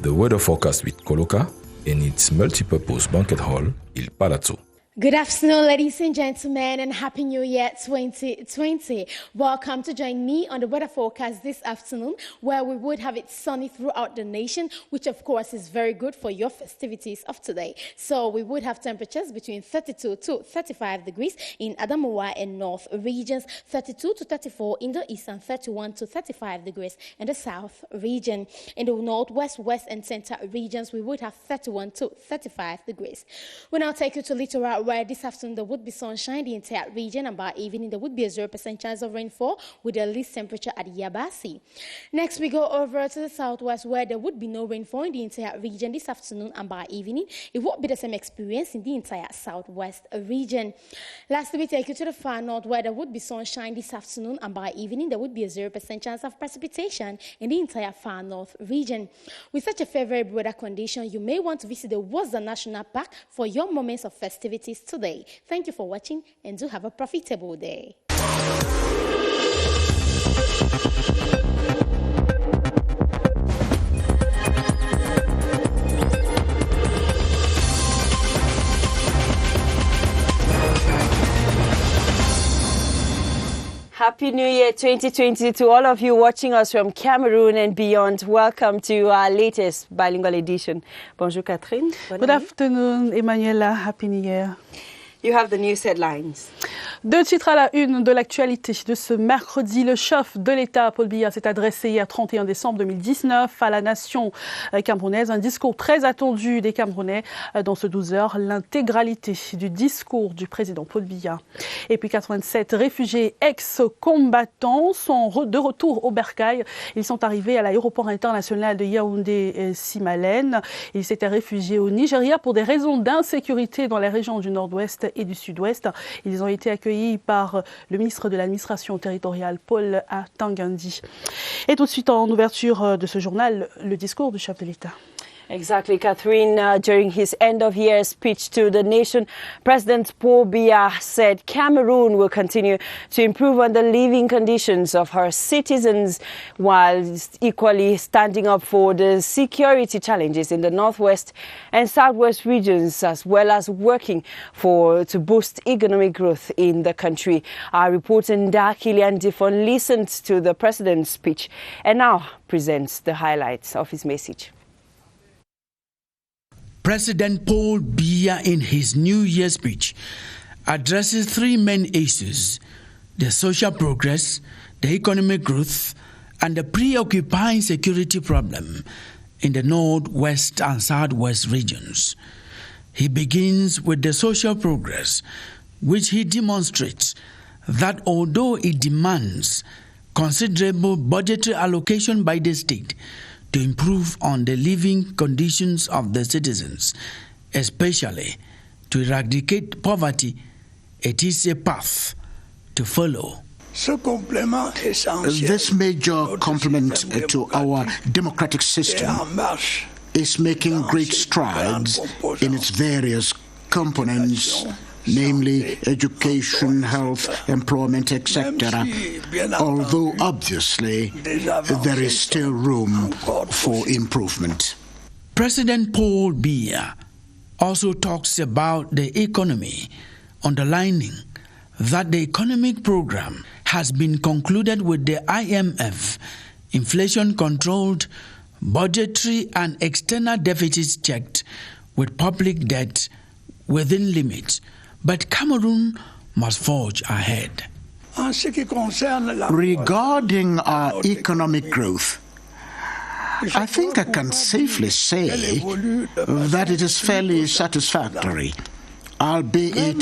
the weather forecast with Coloca in its multipurpose banquet hall, Il Palazzo. Good afternoon, ladies and gentlemen, and Happy New Year 2020. Welcome to join me on the weather forecast this afternoon, where we would have it sunny throughout the nation, which of course is very good for your festivities of today. So we would have temperatures between 32 to 35 degrees in Adamawa and North regions, 32 to 34 in the east, and 31 to 35 degrees in the south region. In the northwest, west, and center regions, we would have 31 to 35 degrees. We now take you to Littoral, where this afternoon there would be sunshine in the entire region, and by evening there would be a 0% chance of rainfall with the least temperature at Yabasi. Next, we go over to the southwest, where there would be no rainfall in the entire region this afternoon, and by evening it would be the same experience in the entire southwest region. Lastly, we take you to the far north, where there would be sunshine this afternoon, and by evening there would be a 0% chance of precipitation in the entire far north region. With such a favorable weather condition, you may want to visit the Waza National Park for your moments of festivities today. Thank you for watching, and do have a profitable day. Happy New Year 2020 to all of you watching us from Cameroon and beyond. Welcome to our latest bilingual edition. Bonjour Catherine. Good afternoon, Emmanuela. Happy New Year. You have the news headlines. Deux titres à la une de l'actualité de ce mercredi. Le chef de l'État, Paul Biya, s'est adressé hier 31 décembre 2019 à la nation camerounaise. Un discours très attendu des Camerounais. Dans ce 12 heures, l'intégralité du discours du président Paul Biya. Et puis 87 réfugiés ex-combattants sont de retour au Bercail. Ils sont arrivés à l'aéroport international de Yaoundé-Simalène. Ils s'étaient réfugiés au Nigeria pour des raisons d'insécurité dans les régions du nord-ouest et du sud-ouest. Ils ont été accueillis par le ministre de l'administration territoriale, Paul Atangandi. Et tout de suite, en ouverture de ce journal, le discours du chef de l'État. Exactly, Catherine. During his end-of-year speech to the nation, President Paul Biya said Cameroon will continue to improve on the living conditions of her citizens while equally standing up for the security challenges in the northwest and southwest regions, as well as working to boost economic growth in the country. Our reporter Nda Kilian Difon listened to the president's speech and now presents the highlights of his message. President Paul Biya, in his New Year speech, addresses three main issues: the social progress, the economic growth, and the preoccupying security problem in the northwest and southwest regions. He begins with the social progress, which he demonstrates that although it demands considerable budgetary allocation by the state to improve on the living conditions of the citizens, especially to eradicate poverty, it is a path to follow. This major complement to our democratic system is making great strides in its various components, namely education, health, employment, etc., although obviously there is still room for improvement. President Paul Biya also talks about the economy, underlining that the economic program has been concluded with the IMF, inflation-controlled, budgetary and external deficits checked, with public debt within limits. But Cameroon must forge ahead. Regarding our economic growth, I think I can safely say that it is fairly satisfactory, albeit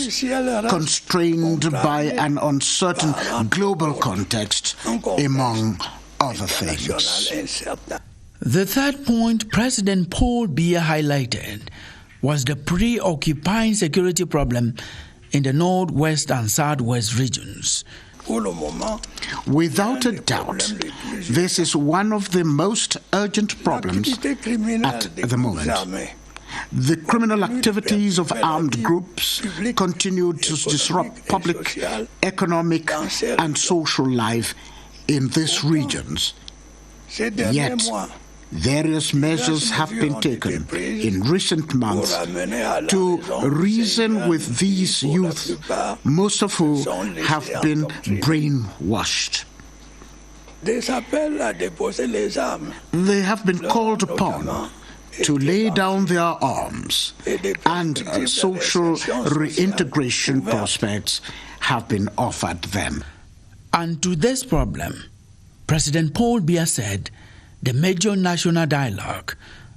constrained by an uncertain global context, among other things. The third point President Paul Biya highlighted was the preoccupying security problem in the northwest and southwest regions. Without a doubt, this is one of the most urgent problems at the moment. The criminal activities of armed groups continue to disrupt public, economic, and social life in these regions. Yet, Various measures have been taken in recent months to reason with these youth, most of whom have been brainwashed. They have been called upon to lay down their arms, and social reintegration prospects have been offered them. And to this problem, President Paul Biya said the major national dialogue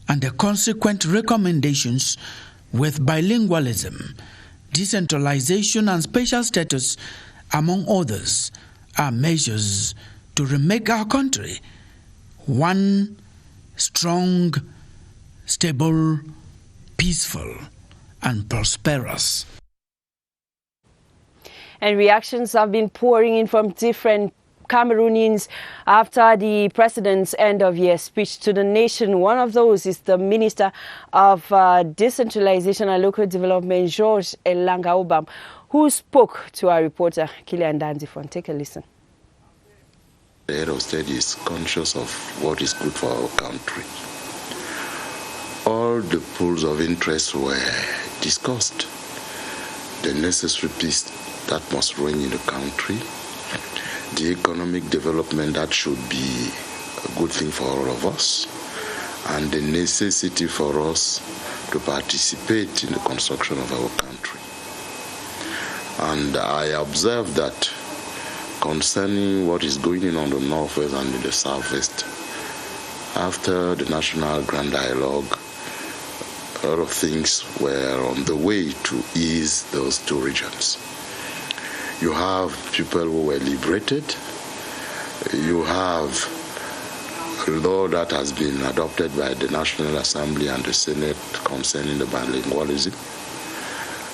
and the consequent recommendations with bilingualism, decentralization and special status, among others, are measures to remake our country one strong, stable, peaceful, and prosperous. And reactions have been pouring in from different Cameroonians after the president's end-of-year speech to the nation. One of those is the Minister of Decentralization and Local Development, Georges Elanga Obam, who spoke to our reporter, Kilian Danzifon. Take a listen. The head of state is conscious of what is good for our country. All the pools of interest were discussed. The necessary peace that must reign in the country, the economic development that should be a good thing for all of us, and the necessity for us to participate in the construction of our country. And I observe that concerning what is going on the northwest and in the southwest, after the National Grand Dialogue, a lot of things were on the way to ease those two regions. You have people who were liberated. You have a law that has been adopted by the National Assembly and the Senate concerning the bilingualism.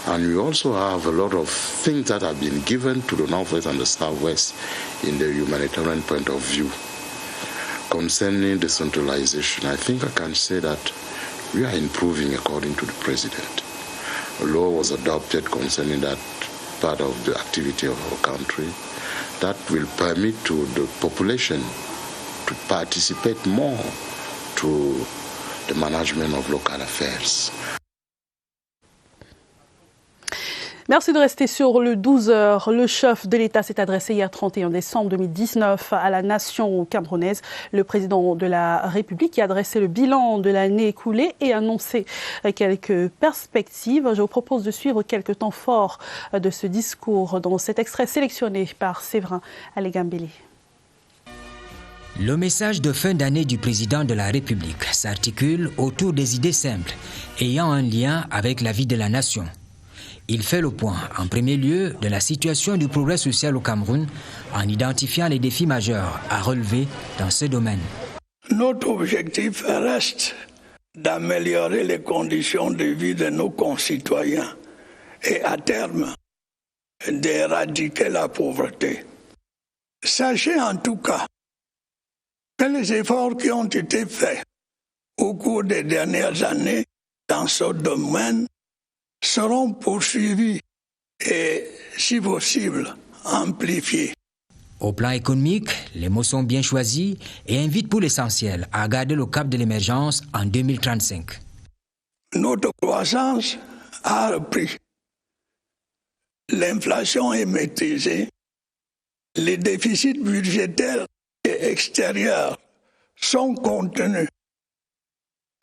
And you also have a lot of things that have been given to the Northwest and the Southwest in the humanitarian point of view. Concerning decentralization, I think I can say that we are improving according to the President. A law was adopted concerning that part of the activity of our country that will permit to the population to participate more to the management of local affairs. Merci de rester sur le 12h. Le chef de l'État s'est adressé hier 31 décembre 2019 à la nation camerounaise. Le président de la République a adressé le bilan de l'année écoulée et annoncé quelques perspectives. Je vous propose de suivre quelques temps forts de ce discours dans cet extrait sélectionné par Séverin Alégambélé. Le message de fin d'année du président de la République s'articule autour des idées simples ayant un lien avec la vie de la nation. Il fait le point, en premier lieu, de la situation du progrès social au Cameroun en identifiant les défis majeurs à relever dans ce domaine. Notre objectif reste d'améliorer les conditions de vie de nos concitoyens et, à terme, d'éradiquer la pauvreté. Sachez en tout cas que les efforts qui ont été faits au cours des dernières années dans ce domaine seront poursuivis et, si possible, amplifiés. Au plan économique, les mots sont bien choisis et invitent pour l'essentiel à garder le cap de l'émergence en 2035. Notre croissance a repris. L'inflation est maîtrisée. Les déficits budgétaires et extérieurs sont contenus.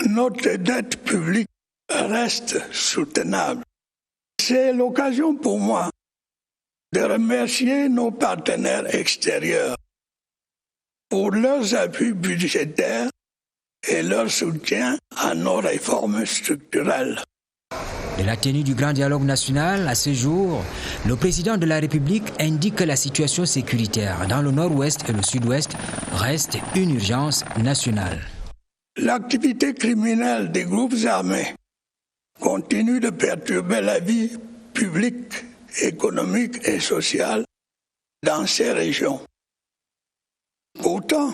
Notre dette publique reste soutenable. C'est l'occasion pour moi de remercier nos partenaires extérieurs pour leurs appuis budgétaires et leur soutien à nos réformes structurelles. De la tenue du Grand Dialogue national, à ce jour, le président de la République indique que la situation sécuritaire dans le nord-ouest et le sud-ouest reste une urgence nationale. L'activité criminelle des groupes armés continue de perturber la vie publique, économique et sociale dans ces régions. Pourtant,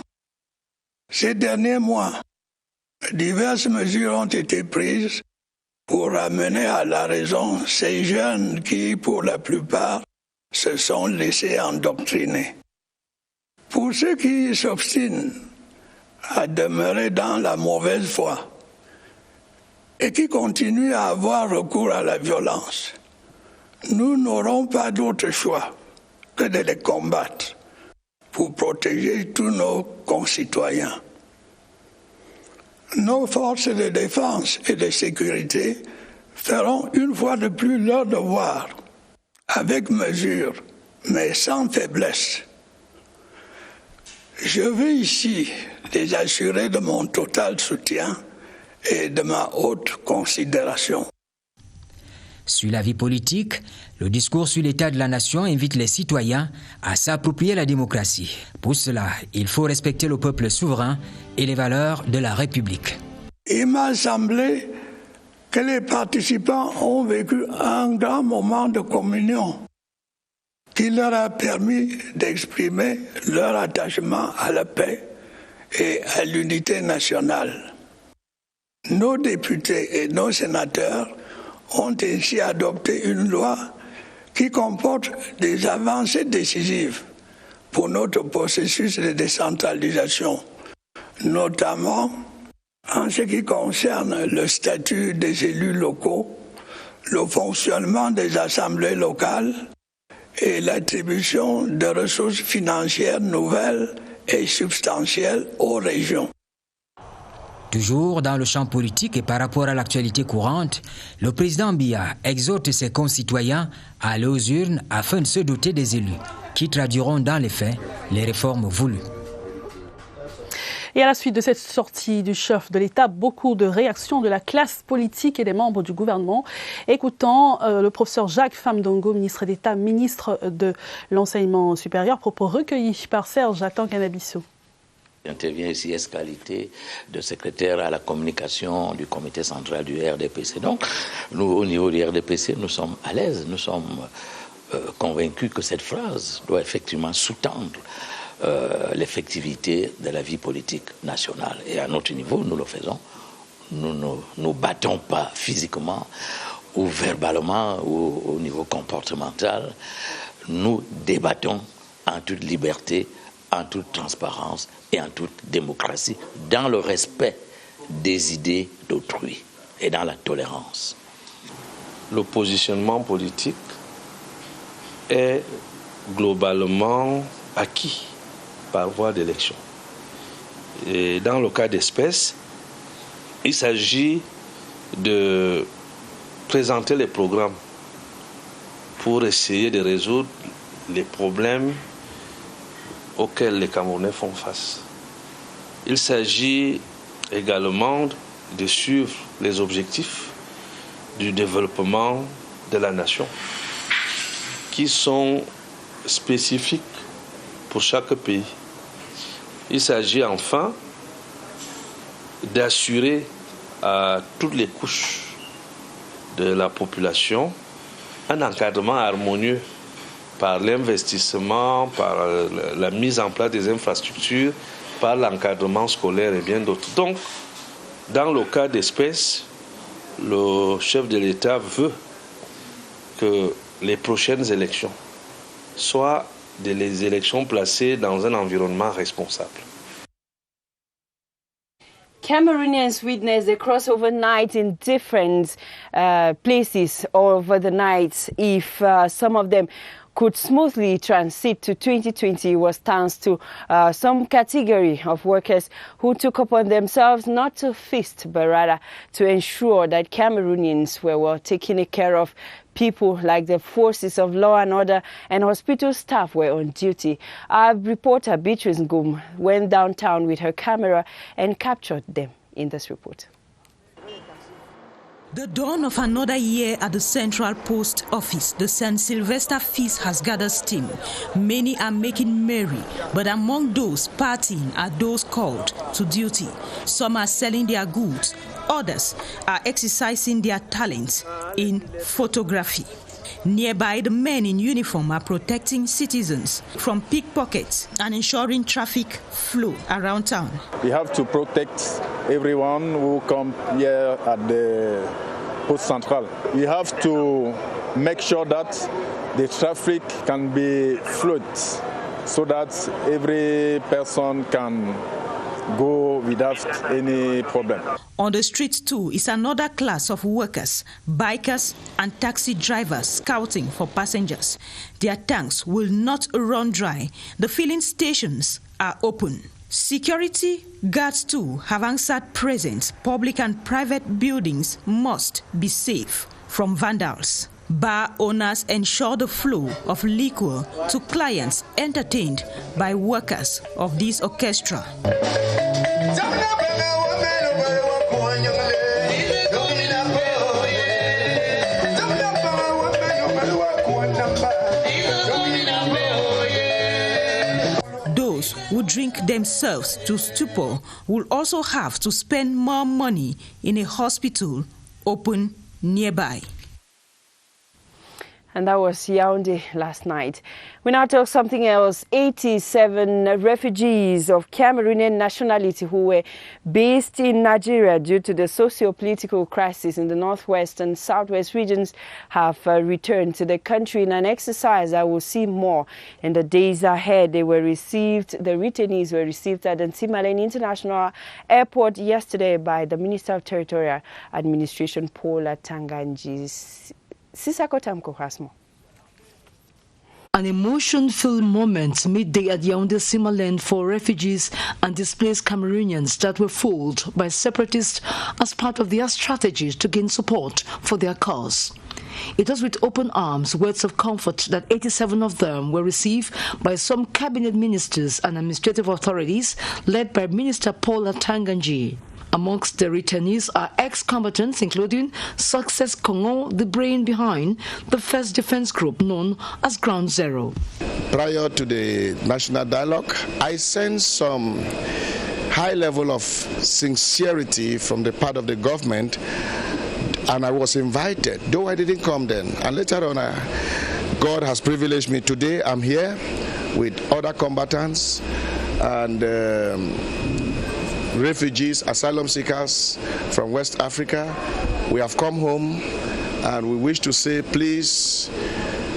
ces derniers mois, diverses mesures ont été prises pour ramener à la raison ces jeunes qui, pour la plupart, se sont laissés endoctriner. Pour ceux qui s'obstinent à demeurer dans la mauvaise foi et qui continuent à avoir recours à la violence, nous n'aurons pas d'autre choix que de les combattre pour protéger tous nos concitoyens. Nos forces de défense et de sécurité feront une fois de plus leur devoir, avec mesure, mais sans faiblesse. Je veux ici les assurer de mon total soutien et de ma haute considération. Sur la vie politique, le discours sur l'état de la nation invite les citoyens à s'approprier la démocratie. Pour cela, il faut respecter le peuple souverain et les valeurs de la République. Il m'a semblé que les participants ont vécu un grand moment de communion qui leur a permis d'exprimer leur attachement à la paix et à l'unité nationale. Nos députés et nos sénateurs ont ainsi adopté une loi qui comporte des avancées décisives pour notre processus de décentralisation, notamment en ce qui concerne le statut des élus locaux, le fonctionnement des assemblées locales et l'attribution de ressources financières nouvelles et substantielles aux régions. Toujours dans le champ politique et par rapport à l'actualité courante, le président Biya exhorte ses concitoyens à aller aux urnes afin de se doter des élus qui traduiront dans les faits les réformes voulues. Et à la suite de cette sortie du chef de l'État, beaucoup de réactions de la classe politique et des membres du gouvernement. Écoutons le professeur Jacques Famdongo, ministre d'État, ministre de l'Enseignement supérieur, propos recueillis par Serge Atang-Canabisso. J'interviens ici en qualité de secrétaire à la communication du comité central du RDPC. Donc, nous, au niveau du RDPC, nous sommes à l'aise, nous sommes convaincus que cette phrase doit effectivement sous-tendre l'effectivité de la vie politique nationale. Et à notre niveau, nous le faisons. Nous ne nous battons pas physiquement ou verbalement ou au niveau comportemental. Nous débattons en toute liberté, en toute transparence et en toute démocratie, dans le respect des idées d'autrui et dans la tolérance. Le positionnement politique est globalement acquis par voie d'élection. Et dans le cas d'espèce, il s'agit de présenter les programmes pour essayer de résoudre les problèmes auxquels les Camerounais font face. Il s'agit également de suivre les objectifs du développement de la nation qui sont spécifiques pour chaque pays. Il s'agit enfin d'assurer à toutes les couches de la population un encadrement harmonieux par l'investissement, par la mise en place des infrastructures, par l'encadrement scolaire et bien d'autres. Donc, dans le cas d'espèce, le chef de l'État veut que les prochaines élections soient des élections placées dans un environnement responsable. Cameroonians witnessed the crossover night in different places over the night. If some of them could smoothly transit to 2020 was thanks to some category of workers who took upon themselves not to feast, but rather to ensure that Cameroonians were well taken care of. People like the forces of law and order and hospital staff were on duty. Our reporter Beatrice Ngum went downtown with her camera and captured them in this report. The dawn of another year at the Central Post Office, the St. Sylvester Feast has gathered steam. Many are making merry, but among those partying are those called to duty. Some are selling their goods, others are exercising their talents in photography. Nearby, the men in uniform are protecting citizens from pickpockets and ensuring traffic flow around town. We have to protect everyone who come here at the Post Central. We have to make sure that the traffic can be fluid so that every person can go without any problem. On the streets too is another class of workers, bikers and taxi drivers scouting for passengers. Their tanks will not run dry. The filling stations are open. Security guards too have answered present. Public and private buildings must be safe from vandals. Bar owners ensure the flow of liquor to clients entertained by workers of this orchestra. Those who drink themselves to stupor will also have to spend more money in a hospital open nearby. And that was Yaoundé last night. We now talk something else. 87 refugees of Cameroonian nationality who were based in Nigeria due to the socio-political crisis in the northwest and southwest regions have returned to the country in an exercise that will see more in the days ahead. The retainees were received at the Ntimalen International Airport yesterday by the Minister of Territorial Administration, Paul Atanga-Nji. An emotion-filled moment midday at Yaoundé Simaland for refugees and displaced Cameroonians that were fooled by separatists as part of their strategy to gain support for their cause. It was with open arms, words of comfort that 87 of them were received by some cabinet ministers and administrative authorities led by Minister Paul Atanga-Nji. Amongst the returnees are ex-combatants including Success Kongo, the brain behind the first defense group known as Ground Zero. Prior to the national dialogue, I sensed some high level of sincerity from the part of the government, and I was invited, though I didn't come then. And later on, God has privileged me. Today I'm here with other combatants and refugees, asylum seekers from West Africa. We have come home and we wish to say, please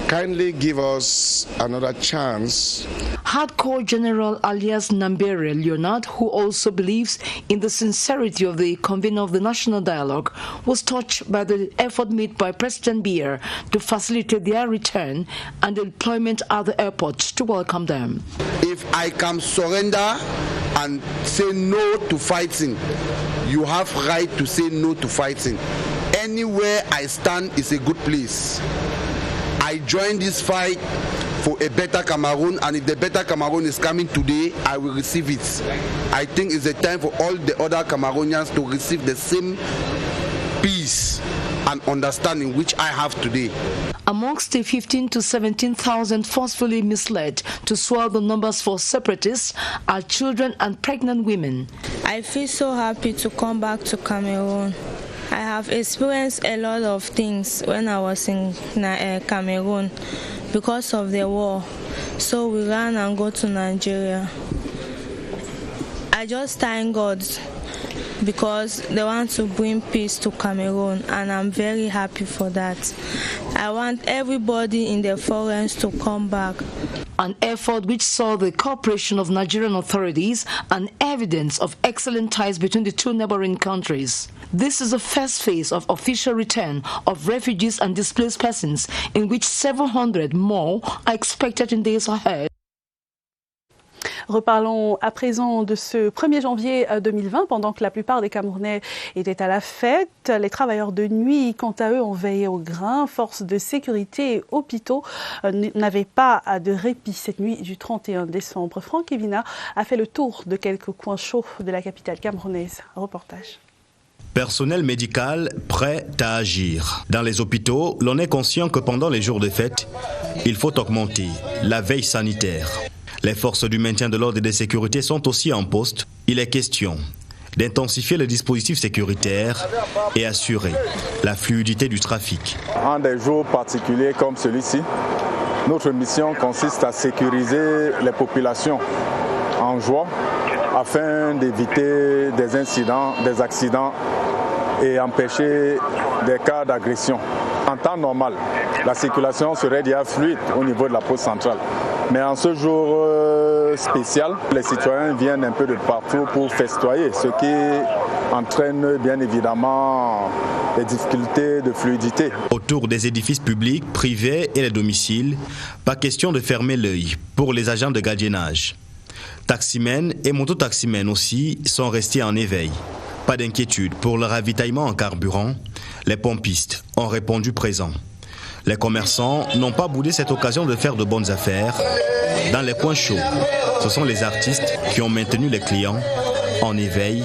kindly give us another chance. Hardcore General alias Nambere Leonard, who also believes in the sincerity of the convener of the national dialogue, was touched by the effort made by President Biya to facilitate their return and deployment at the airport to welcome them. If I can surrender and say no to fighting, you have right to say no to fighting. Anywhere I stand is a good place. I joined this fight for a better Cameroon, and if the better Cameroon is coming today, I will receive it. I think it's a time for all the other Cameroonians to receive the same peace and understanding which I have today. Amongst the 15,000 to 17,000 forcefully misled to swallow the numbers for separatists are children and pregnant women. I feel so happy to come back to Cameroon. I have experienced a lot of things when I was in Cameroon because of the war. So we ran and go to Nigeria. I just thank God because they want to bring peace to Cameroon, and I'm very happy for that. I want everybody in the forest to come back. An effort which saw the cooperation of Nigerian authorities and evidence of excellent ties between the two neighboring countries. This is the first phase of official return of refugees and displaced persons, in which 700 more are expected in days ahead. Reparlons à présent de ce 1er janvier 2020, pendant que la plupart des Camerounais étaient à la fête. Les travailleurs de nuit, quant à eux, ont veillé au grain. Forces de sécurité et hôpitaux n'avaient pas de répit cette nuit du 31 décembre. Franck Evina a fait le tour de quelques coins chauds de la capitale camerounaise. Reportage. Personnel médical prêt à agir. Dans les hôpitaux, l'on est conscient que pendant les jours de fête, il faut augmenter la veille sanitaire. Les forces du maintien de l'ordre et de sécurité sont aussi en poste. Il est question d'intensifier le dispositif sécuritaire et assurer la fluidité du trafic. En des jours particuliers comme celui-ci, notre mission consiste à sécuriser les populations en joie afin d'éviter des incidents, des accidents et empêcher des cas d'agression. En temps normal, la circulation serait déjà fluide au niveau de la poste centrale. Mais en ce jour peu spécial. Les citoyens viennent un peu de partout pour festoyer, ce qui entraîne bien évidemment des difficultés de fluidité. Autour des édifices publics, privés et les domiciles, pas question de fermer l'œil pour les agents de gardiennage. Taximens et mototaximens aussi sont restés en éveil. Pas d'inquiétude pour le ravitaillement en carburant. Les pompistes ont répondu présents. Les commerçants n'ont pas boudé cette occasion de faire de bonnes affaires. Dans les coins chauds, ce sont les artistes qui ont maintenu les clients en éveil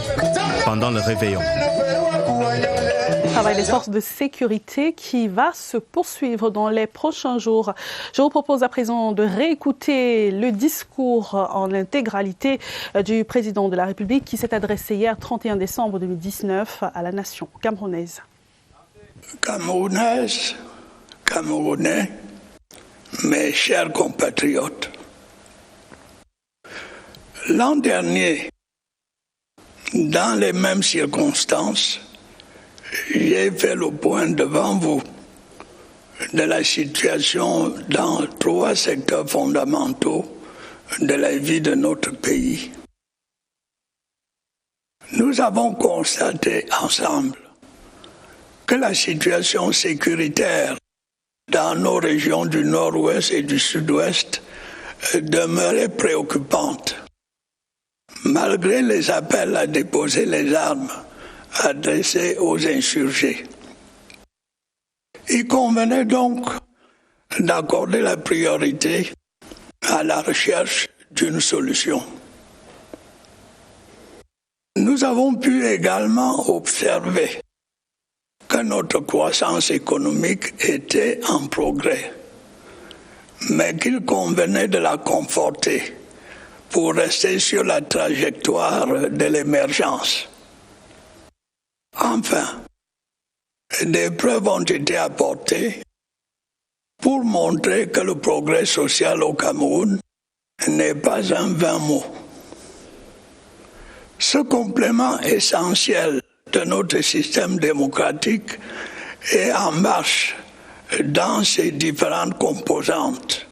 pendant le réveillon. Le travail des forces de sécurité qui va se poursuivre dans les prochains jours. Je vous propose à présent de réécouter le discours en intégralité du président de la République qui s'est adressé hier 31 décembre 2019 à la nation camerounaise. Camerounaises, Camerounais, mes chers compatriotes, l'an dernier, dans les mêmes circonstances, j'ai fait le point devant vous de la situation dans 3 secteurs fondamentaux de la vie de notre pays. Nous avons constaté ensemble que la situation sécuritaire dans nos régions du nord-ouest et du sud-ouest demeurait préoccupante, malgré les appels à déposer les armes adressés aux insurgés. Il convenait donc d'accorder la priorité à la recherche d'une solution. Nous avons pu également observer que notre croissance économique était en progrès, mais qu'il convenait de la conforter pour rester sur la trajectoire de l'émergence. Enfin, des preuves ont été apportées pour montrer que le progrès social au Cameroun n'est pas un vain mot. Ce complément essentiel de notre système démocratique est en marche dans ses différentes composantes,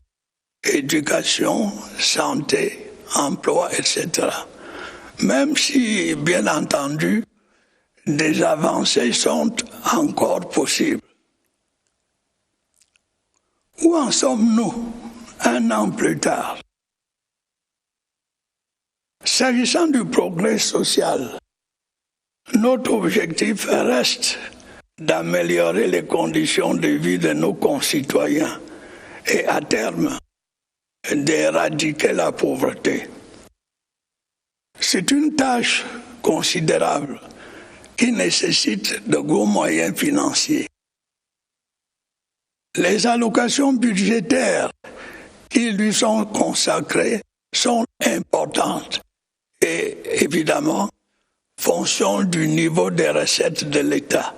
éducation, santé, emploi, etc. Même si, bien entendu, des avancées sont encore possibles. Où en sommes-nous un an plus tard? S'agissant du progrès social, notre objectif reste d'améliorer les conditions de vie de nos concitoyens et à terme d'éradiquer la pauvreté. C'est une tâche considérable qui nécessite de gros moyens financiers. Les allocations budgétaires qui lui sont consacrées sont importantes et évidemment fonction du niveau des recettes de l'État.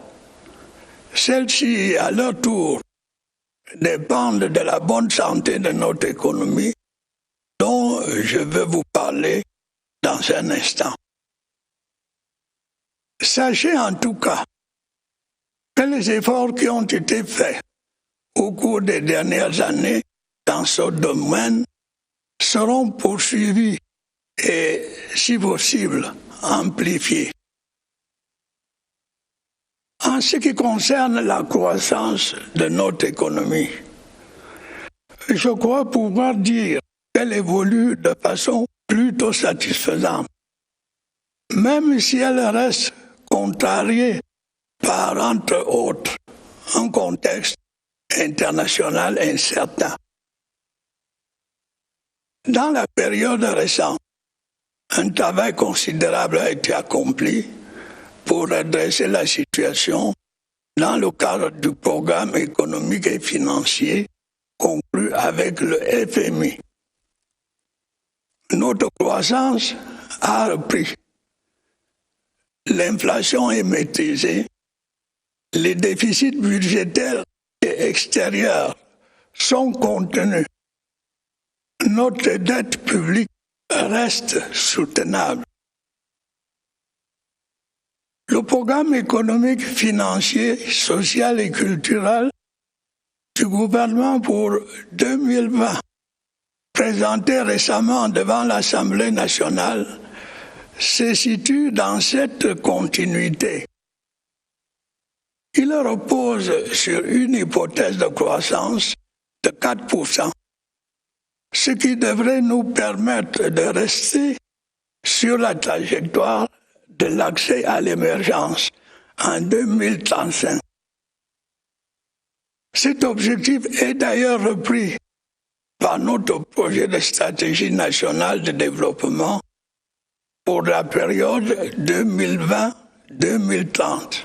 Celles-ci, à leur tour, dépendent de la bonne santé de notre économie, dont je vais vous parler dans un instant. Sachez en tout cas que les efforts qui ont été faits au cours des dernières années dans ce domaine seront poursuivis et, si possible, amplifiés. En ce qui concerne la croissance de notre économie, je crois pouvoir dire qu'elle évolue de façon plutôt satisfaisante, même si elle reste contrariée par, entre autres, un contexte international incertain. Dans la période récente, un travail considérable a été accompli pour redresser la situation dans le cadre du programme économique et financier conclu avec le FMI. Notre croissance a repris. L'inflation est maîtrisée. Les déficits budgétaires et extérieurs sont contenus. Notre dette publique reste soutenable. Le programme économique, financier, social et culturel du gouvernement pour 2020 présenté récemment devant l'Assemblée nationale, se situe dans cette continuité. Il repose sur une hypothèse de croissance de 4%, ce qui devrait nous permettre de rester sur la trajectoire de l'accès à l'émergence en 2035. Cet objectif est d'ailleurs repris par notre projet de stratégie nationale de développement pour la période 2020-2030.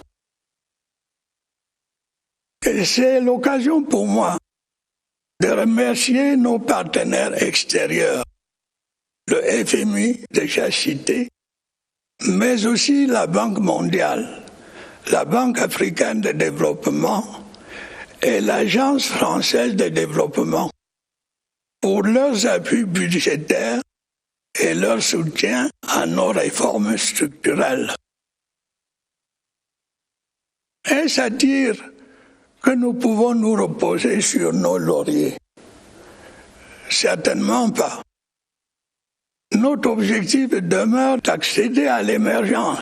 Et c'est l'occasion pour moi de remercier nos partenaires extérieurs, le FMI déjà cité, mais aussi la Banque mondiale, la Banque africaine de développement et l'Agence française de développement pour leurs appuis budgétaires et leur soutien à nos réformes structurelles. Est-ce à dire que nous pouvons nous reposer sur nos lauriers? Certainement pas. Notre objectif demeure d'accéder à l'émergence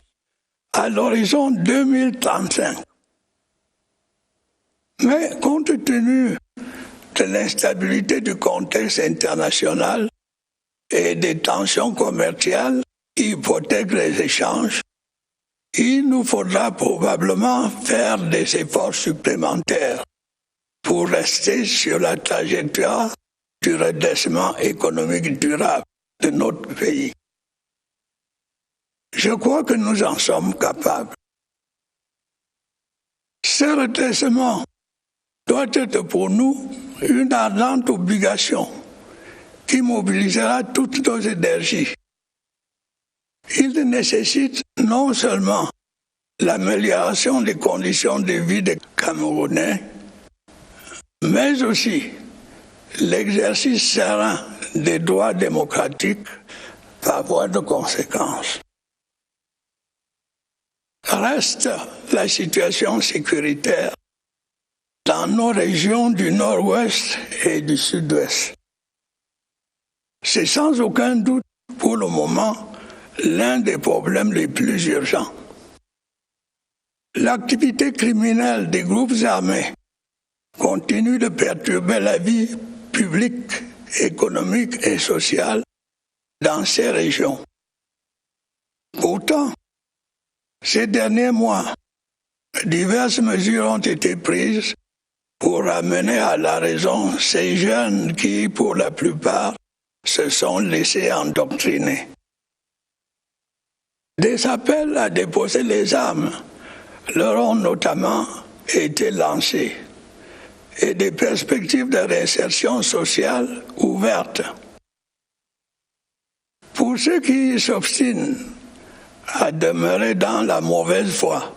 à l'horizon 2035. Mais compte tenu de l'instabilité du contexte international et des tensions commerciales qui hypothèquent les échanges, il nous faudra probablement faire des efforts supplémentaires pour rester sur la trajectoire du redressement économique durable de notre pays. Je crois que nous en sommes capables. Ce redressement doit être pour nous une ardente obligation qui mobilisera toutes nos énergies. Il nécessite non seulement l'amélioration des conditions de vie des Camerounais, mais aussi l'exercice serein des droits démocratiques par voie de conséquence. Reste la situation sécuritaire dans nos régions du nord-ouest et du sud-ouest. C'est sans aucun doute pour le moment l'un des problèmes les plus urgents. L'activité criminelle des groupes armés continue de perturber la vie publique, économique et sociale dans ces régions. Pourtant, ces derniers mois, diverses mesures ont été prises pour ramener à la raison ces jeunes qui, pour la plupart, se sont laissés endoctriner. Des appels à déposer les armes leur ont notamment été lancés et des perspectives de réinsertion sociale ouvertes. Pour ceux qui s'obstinent à demeurer dans la mauvaise foi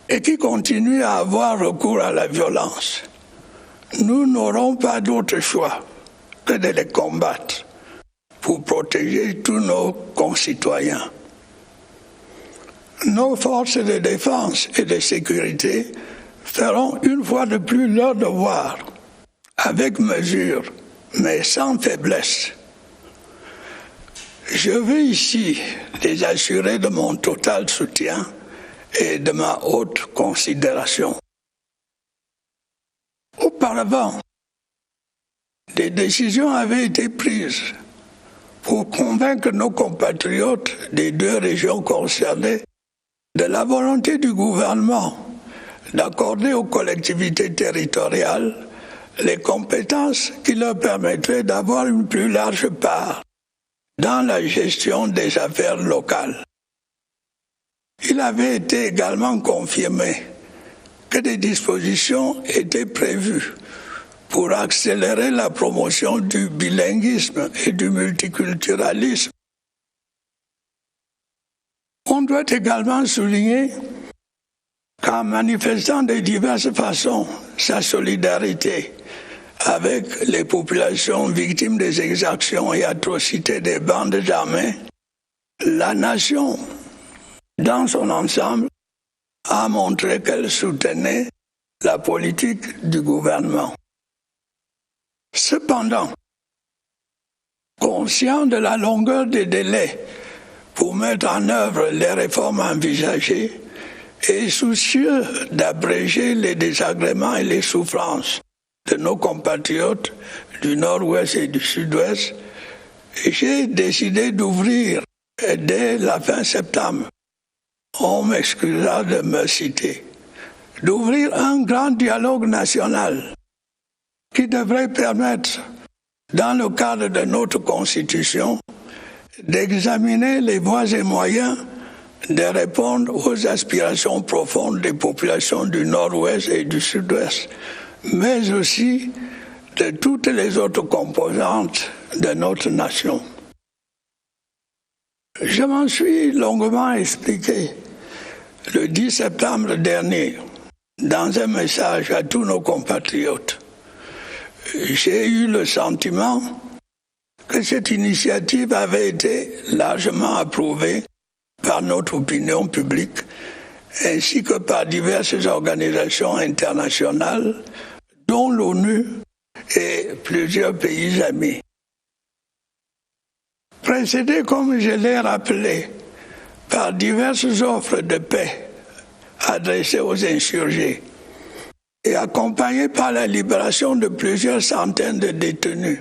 et qui continuent à avoir recours à la violence, nous n'aurons pas d'autre choix que de les combattre pour protéger tous nos concitoyens. Nos forces de défense et de sécurité feront une fois de plus leur devoir, avec mesure, mais sans faiblesse. Je veux ici les assurer de mon total soutien et de ma haute considération. Auparavant, des décisions avaient été prises pour convaincre nos compatriotes des deux régions concernées de la volonté du gouvernement d'accorder aux collectivités territoriales les compétences qui leur permettraient d'avoir une plus large part dans la gestion des affaires locales. Il avait été également confirmé que des dispositions étaient prévues pour accélérer la promotion du bilinguisme et du multiculturalisme. On doit également souligner qu'en manifestant de diverses façons sa solidarité avec les populations victimes des exactions et atrocités des bandes armées, la nation, dans son ensemble, a montré qu'elle soutenait la politique du gouvernement. Cependant, Conscient de la longueur des délais pour mettre en œuvre les réformes envisagées et soucieux d'abréger les désagréments et les souffrances de nos compatriotes du Nord-Ouest et du Sud-Ouest, j'ai décidé d'ouvrir dès la fin septembre, on m'excusera de me citer, d'ouvrir un grand dialogue national qui devrait permettre, dans le cadre de notre Constitution, d'examiner les voies et moyens de répondre aux aspirations profondes des populations du Nord-Ouest et du Sud-Ouest, mais aussi de toutes les autres composantes de notre nation. Je m'en suis longuement expliqué le 10 septembre dernier dans un message à tous nos compatriotes. J'ai eu le sentiment que cette initiative avait été largement approuvée par notre opinion publique ainsi que par diverses organisations internationales, dont l'ONU et plusieurs pays amis. Précédé, comme je l'ai rappelé, par diverses offres de paix adressées aux insurgés et accompagné par la libération de plusieurs centaines de détenus,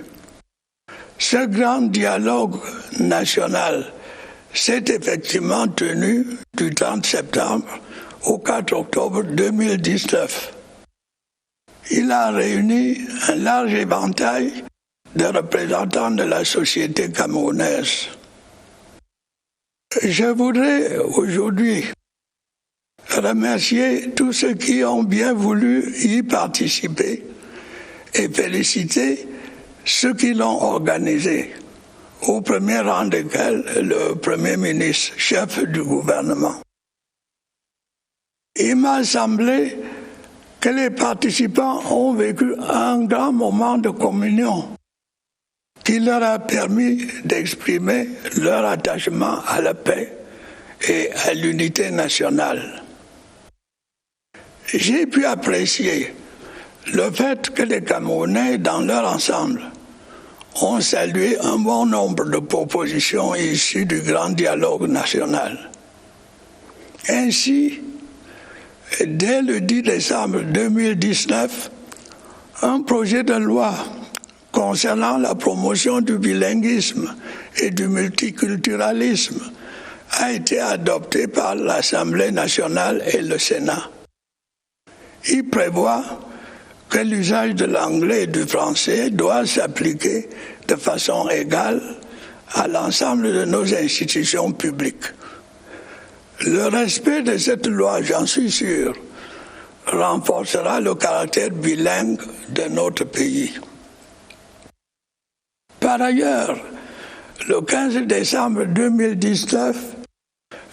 ce grand dialogue national s'est effectivement tenu du 30 septembre au 4 octobre 2019. Il a réuni un large éventail de représentants de la société camerounaise. Je voudrais aujourd'hui remercier tous ceux qui ont bien voulu y participer et féliciter ceux qui l'ont organisé, au premier rang desquels le Premier ministre, chef du gouvernement. Il m'a semblé que les participants ont vécu un grand moment de communion qui leur a permis d'exprimer leur attachement à la paix et à l'unité nationale. J'ai pu apprécier le fait que les Camerounais, dans leur ensemble, ont salué un bon nombre de propositions issues du grand dialogue national. Ainsi, dès le 10 décembre 2019, un projet de loi concernant la promotion du bilinguisme et du multiculturalisme a été adopté par l'Assemblée nationale et le Sénat. Il prévoit que l'usage de l'anglais et du français doit s'appliquer de façon égale à l'ensemble de nos institutions publiques. Le respect de cette loi, j'en suis sûr, renforcera le caractère bilingue de notre pays. Par ailleurs, le 15 décembre 2019,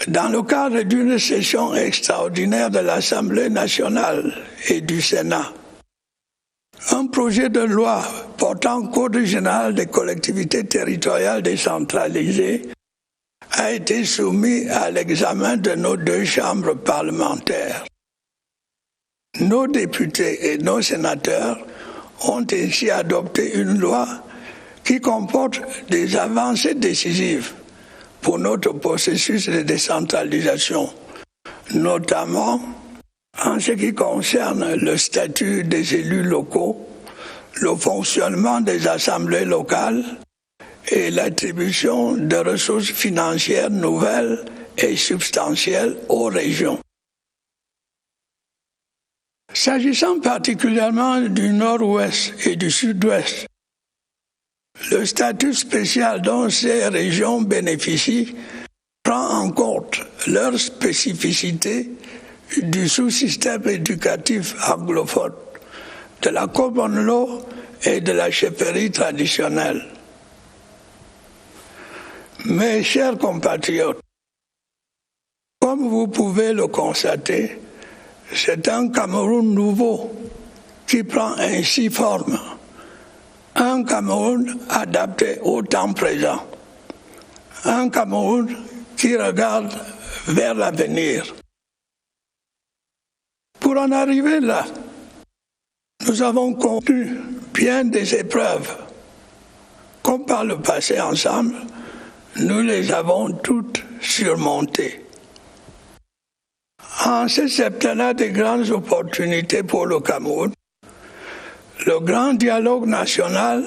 dans le cadre d'une session extraordinaire de l'Assemblée nationale et du Sénat, un projet de loi portant Code général des collectivités territoriales décentralisées a été soumis à l'examen de nos deux chambres parlementaires. Nos députés et nos sénateurs ont ainsi adopté une loi qui comporte des avancées décisives pour notre processus de décentralisation, notamment en ce qui concerne le statut des élus locaux, le fonctionnement des assemblées locales et l'attribution de ressources financières nouvelles et substantielles aux régions. S'agissant particulièrement du Nord-Ouest et du Sud-Ouest, le statut spécial dont ces régions bénéficient prend en compte leurs spécificités du sous-système éducatif anglophone, de la common law et de la chefferie traditionnelle. Mes chers compatriotes, comme vous pouvez le constater, c'est un Cameroun nouveau qui prend ainsi forme. Un Cameroun adapté au temps présent. Un Cameroun qui regarde vers l'avenir. Pour en arriver là, nous avons connu bien des épreuves. comme par le passé ensemble, nous les avons toutes surmontées. En ce septennat de grandes opportunités pour le Cameroun, le grand dialogue national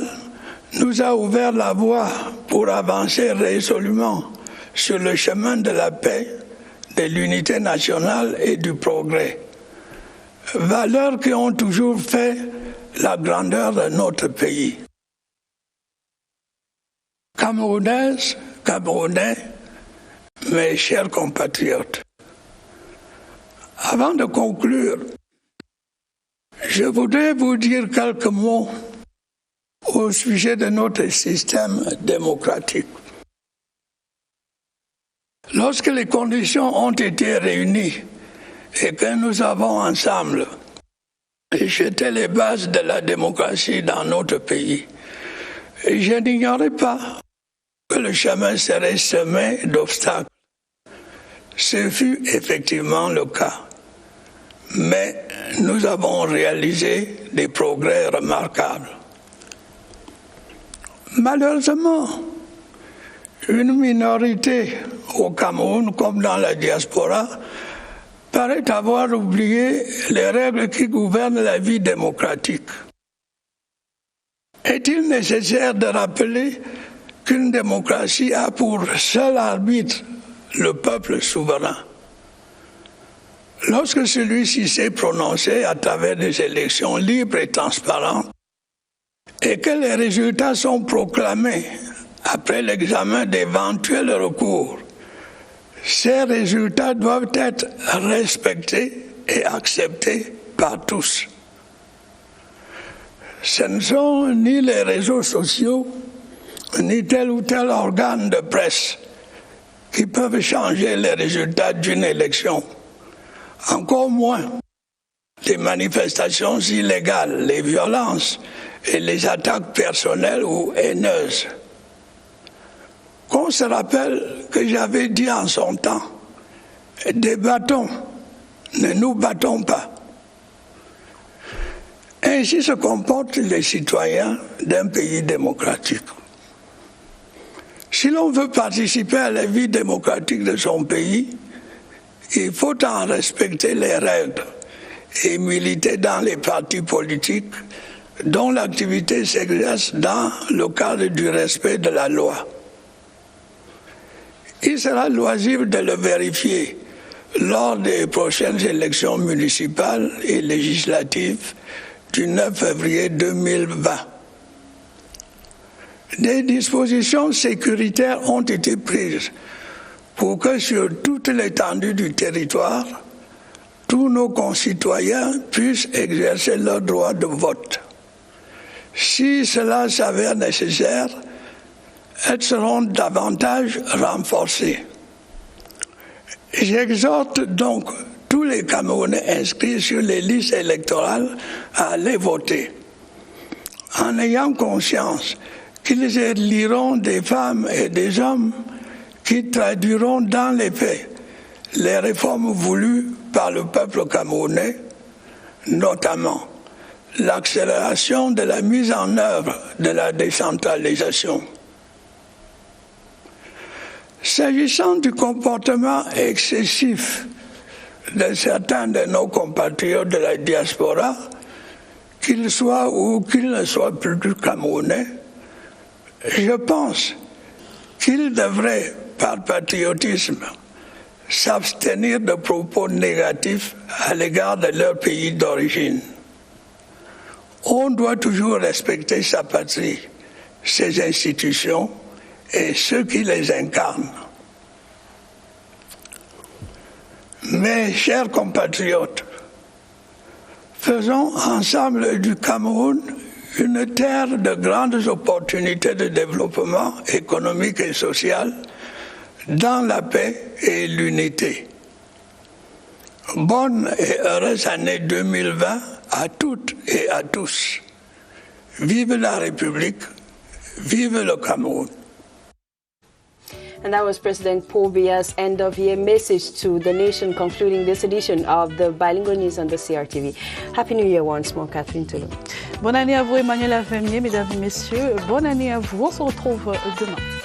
nous a ouvert la voie pour avancer résolument sur le chemin de la paix, de l'unité nationale et du progrès. Valeurs qui ont toujours fait la grandeur de notre pays. Camerounaises, Camerounais, mes chers compatriotes, avant de conclure, je voudrais vous dire quelques mots au sujet de notre système démocratique. Lorsque les conditions ont été réunies et que nous avons ensemble jeté les bases de la démocratie dans notre pays, je n'ignorais pas que le chemin serait semé d'obstacles. Ce fut effectivement le cas. Mais nous avons réalisé des progrès remarquables. Malheureusement, une minorité au Cameroun comme dans la diaspora paraît avoir oublié les règles qui gouvernent la vie démocratique. Est-il nécessaire de rappeler qu'une démocratie a pour seul arbitre le peuple souverain? Lorsque celui-ci s'est prononcé à travers des élections libres et transparentes et que les résultats sont proclamés après l'examen d'éventuels recours, ces résultats doivent être respectés et acceptés par tous. Ce ne sont ni les réseaux sociaux, ni tel ou tel organe de presse qui peuvent changer les résultats d'une élection. Encore moins les manifestations illégales, les violences et les attaques personnelles ou haineuses. Qu'on se rappelle que j'avais dit en son temps, débattons, ne nous battons pas. Ainsi se comportent les citoyens d'un pays démocratique. Si l'on veut participer à la vie démocratique de son pays, il faut en respecter les règles et militer dans les partis politiques dont l'activité s'exerce dans le cadre du respect de la loi. Il sera loisible de le vérifier lors des prochaines élections municipales et législatives du 9 février 2020. Des dispositions sécuritaires ont été prises pour que sur toute l'étendue du territoire, tous nos concitoyens puissent exercer leur droit de vote. Si cela s'avère nécessaire, elles seront davantage renforcées. J'exhorte donc tous les Camerounais inscrits sur les listes électorales à aller voter, en ayant conscience qu'ils éliront des femmes et des hommes qui traduiront dans les faits les réformes voulues par le peuple camerounais, notamment l'accélération de la mise en œuvre de la décentralisation. S'agissant du comportement excessif de certains de nos compatriotes de la diaspora, qu'ils soient ou qu'ils ne soient plus camerounais, je pense qu'ils devraient, par patriotisme, s'abstenir de propos négatifs à l'égard de leur pays d'origine. On doit toujours respecter sa patrie, ses institutions et ceux qui les incarnent. Mes chers compatriotes, faisons ensemble du Cameroun une terre de grandes opportunités de développement économique et social dans la paix et l'unité. Bonne et heureuse année 2020 à toutes et à tous. Vive la République, vive le Cameroun. And that was President Paul Biya's end-of-year message to the nation, concluding this edition of the Bilingual News on the CRTV. Happy New Year once more, Catherine Toulon. Bonne année à vous, Emmanuel Avemier, mesdames et messieurs. Bonne année à vous. On se retrouve demain.